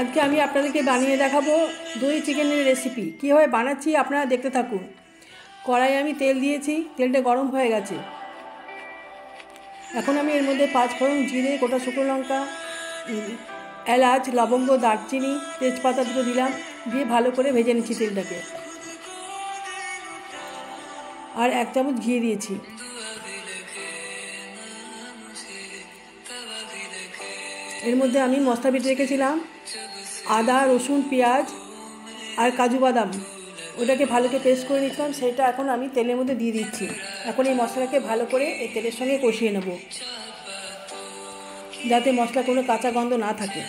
আজকে আমি আপনাদেরকে বানিয়ে দেখাবো দই চিকেনের রেসিপি। কীভাবে বানাচ্ছি আপনারা দেখতে থাকুন। কড়াই আমি তেল দিয়েছি, তেলটা গরম হয়ে গেছে। এখন আমি এর মধ্যে 5 ফোড়ন, জিরে, গোটা শুকনো লঙ্কা, এলাচ, লবঙ্গ, দারচিনি, তেজপাতা দুটো দিলাম, দিয়ে ভালো করে ভেজে নিচ্ছি তেলটাকে। আর 1 চামচ ঘি দিয়েছি। এর মধ্যে আমি মশলা বেটে রেখেছিলাম আদা, রসুন, পেঁয়াজ আর কাজু বাদাম, ওটাকে ভালো করে পেস্ট করে নিচ্ছিলাম, সেটা এখন আমি তেলের মধ্যে দিয়ে দিচ্ছি। এখন এই মশলাটাকে ভালো করে এই তেলের সঙ্গে কষিয়ে নেব, যাতে মশলা কোনো কাঁচা গন্ধ না থাকে।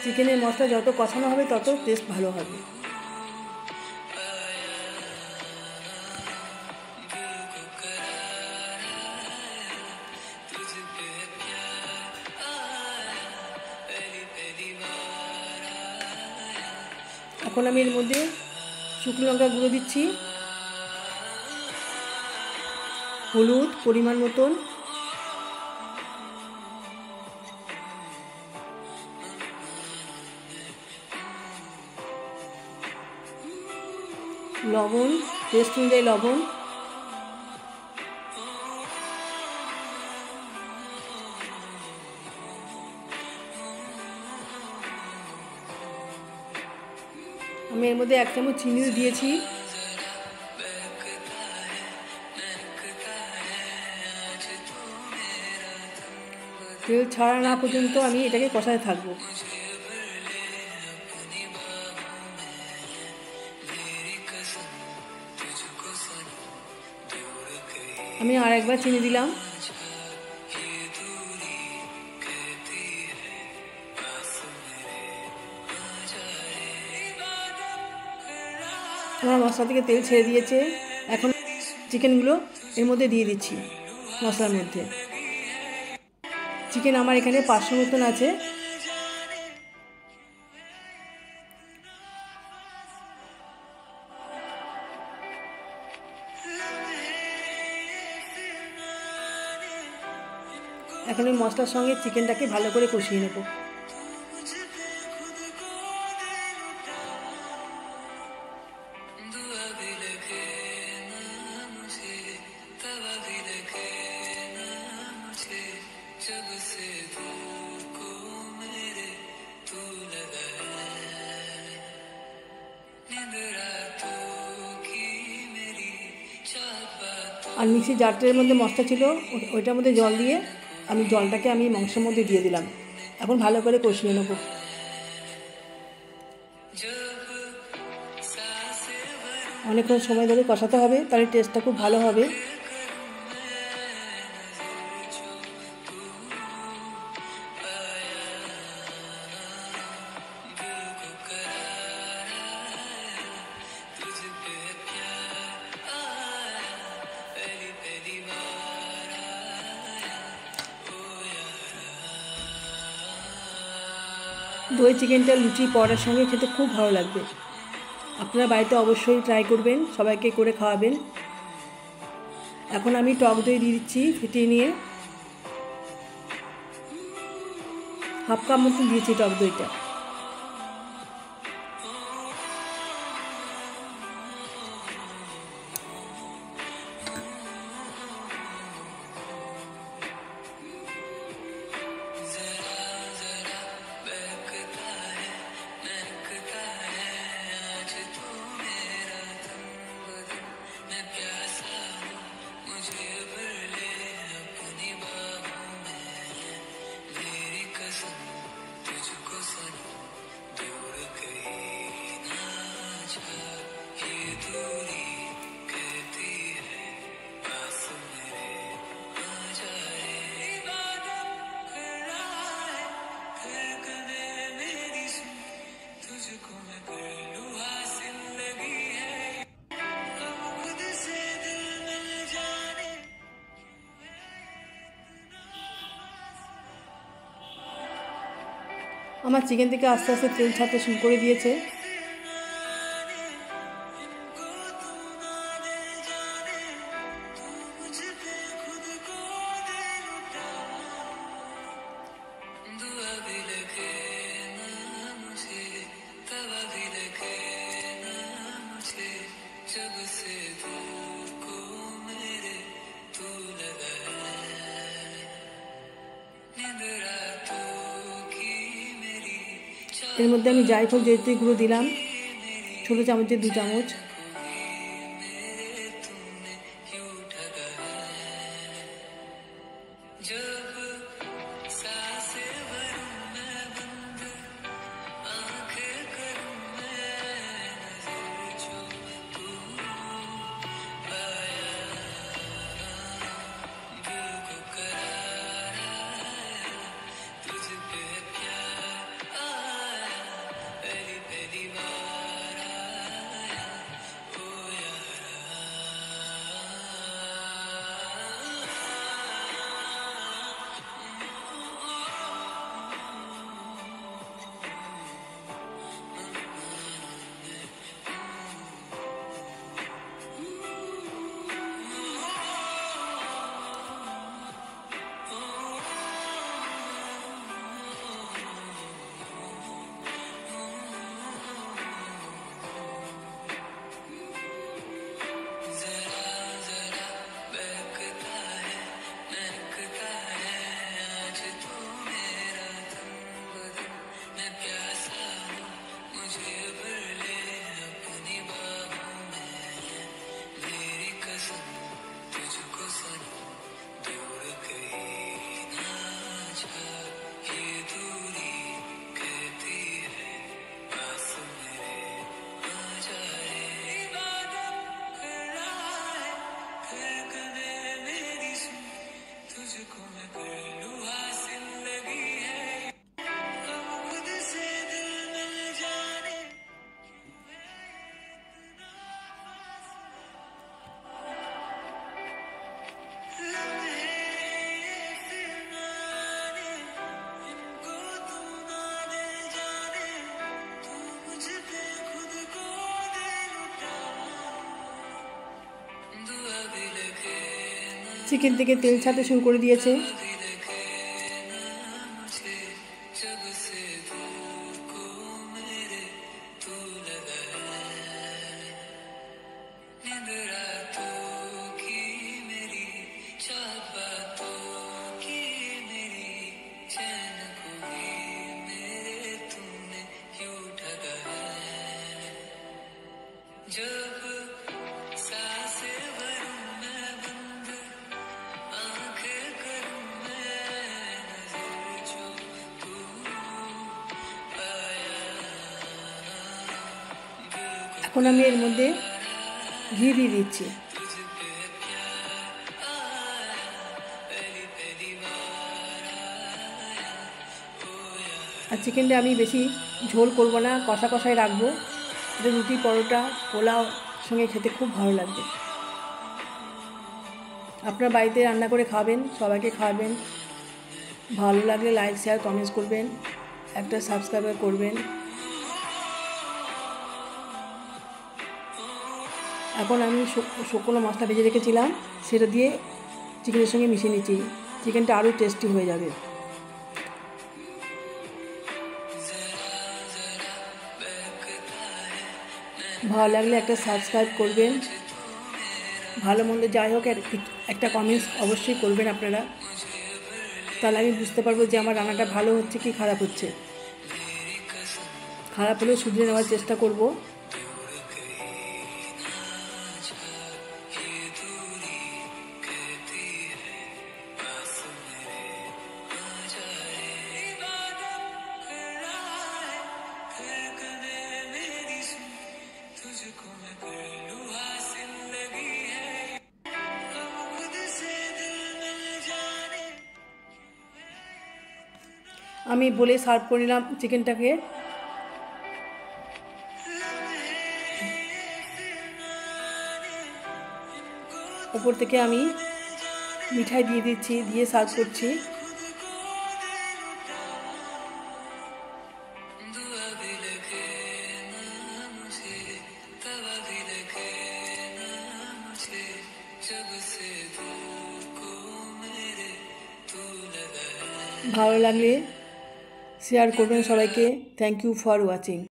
চিকেনের মশলা যত কষানো হবে তত টেস্ট ভালো হবে। এখন আমি এর মধ্যে শুকনো লঙ্কা গুঁড়ো দিচ্ছি, হলুদ পরিমাণ মতন, লবণ টেস্ট অনুযায়ী লবণ, আমি এর মধ্যে 1 চামচ চিনি দিয়েছি। তেল ছাড়া না পর্যন্ত আমি এটাকে কষাতে থাকবো। আমি আর একবার চিনি দিলাম। আমার মশলা থেকে তেল ছেড়ে দিয়েছে। এখন চিকেনগুলো এর মধ্যে দিয়ে দিচ্ছি মশলার মধ্যে। চিকেন আমার এখানে 500 মতন আছে। এখন এই মশলার সঙ্গে চিকেনটাকে ভালো করে কষিয়ে নেব। আর মিক্সি জারটার মধ্যে মশলা ছিল, ওইটার মধ্যে জল দিয়ে জলটাকে আমি মাংসের মধ্যে দিয়ে দিলাম। এখন ভালো করে কষিয়ে নেব। অনেকক্ষণ সময় ধরে কষাতে হবে, তাহলে টেস্টটা খুব ভালো হবে। দই চিকেনটা লুচি পরোটার সঙ্গে খেতে খুব ভালো লাগবে। আপনারা বাড়িতে অবশ্যই ট্রাই করবেন, সবাইকে করে খাওয়াবেন। এখন আমি টক দই দিয়ে দিচ্ছি ফেটিয়ে নিয়ে। 1/2 কাপ মতন দিয়েছি টক দইটা। আমার চিকেন থেকে আস্তে আস্তে তেল ছাড়তে শুরু করে দিয়েছে। এর মধ্যে আমি জায়ফল জয়িত্রী গুঁড়ো দিলাম ছোটো চামচে 2 চামচ। চিকেন থেকে তেল ছাড়তে শুরু করে দিয়েছে। এখন আমি এর মধ্যে ঘি দিয়ে দিচ্ছি। আর চিকেনটা আমি বেশি ঝোল করব না, কষা কষাই রাখবো। এটা রুটি, পরোটা, পোলাও সঙ্গে খেতে খুব ভালো লাগবে। আপনার বাড়িতে রান্না করে খাবেন, সবাইকে খাওয়াবেন। ভালো লাগলে লাইক, শেয়ার, কমেন্টস করবেন, একটা সাবস্ক্রাইব করবেন। এখন আমি শুকনো মশলা ভেজে রেখেছিলাম, সেটা দিয়ে চিকেনের সঙ্গে মিশিয়ে নিচ্ছি। চিকেনটা আরও টেস্টি হয়ে যাবে। ভালো লাগলে একটা সাবস্ক্রাইব করবেন। ভালো মন্দ যাই হোক একটা কমেন্টস অবশ্যই করবেন আপনারা, তাহলে আমি বুঝতে পারবো যে আমার রান্নাটা ভালো হচ্ছে কি খারাপ হচ্ছে। খারাপ হলেও শুধরে নেওয়ার চেষ্টা করব। আমি বলে সার্ভ করে নিলাম চিকেনটাকে। ওপর থেকে আমি মিঠাই দিয়ে দিচ্ছি, দিয়ে সার্ভ করছি। ভালো লাগলে শেয়ার করবেন সবাইকে। Thank you for watching.